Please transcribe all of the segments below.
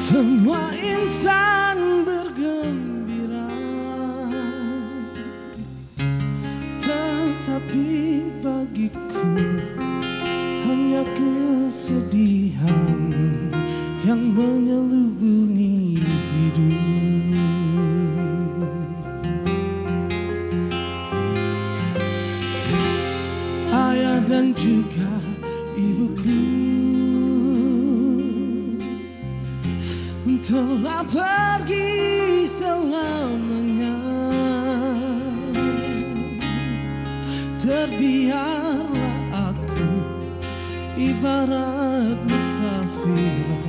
Semua insan bergembira, tetapi bagiku hanya kesedihan yang menyelubungi hidup. Ayah dan juga ibuku telah pergi selamanya. Terbiarlah aku ibarat musafir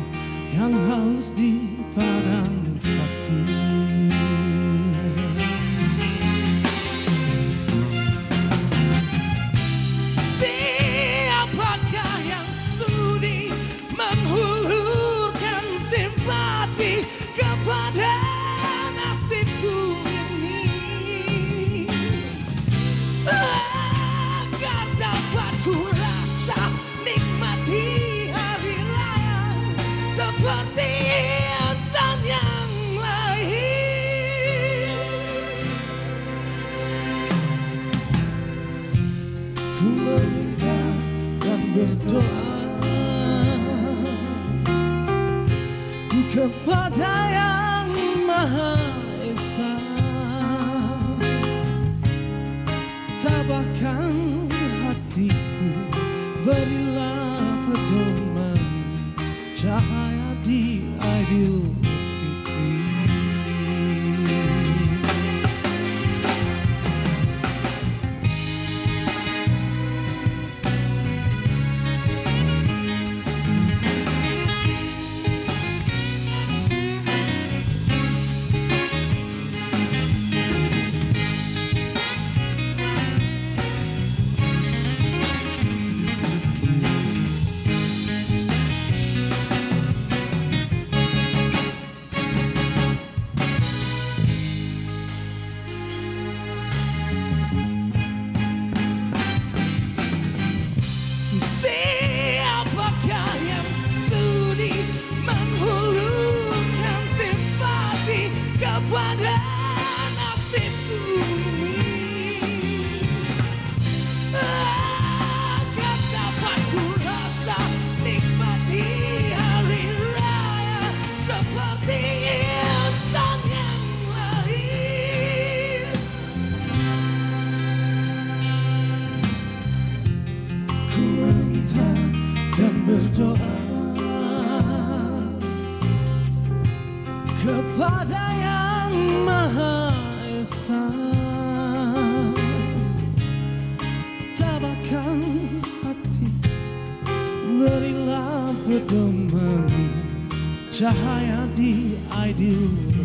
yang haus di padang pasir. Siapakah yang sudi menghulurkan simpati kepada nasibku ini, agar dapat ku rasa nikmati hari raya seperti insan yang lain. Ku meminta dan berdoa kepada Yang Maha Esa, tabahkan hatiku, berilah pedoman cahaya di Idul Fitri. Siapakah yang sudi menghulurkan simpati kepada nasibku ini, agar dapat ku rasa nikmati hari raya seperti insan yang lain. Ku meminta dan berdoa kepada Yang Maha Esa, tabahkan hati, berilah pedoman cahaya di Idul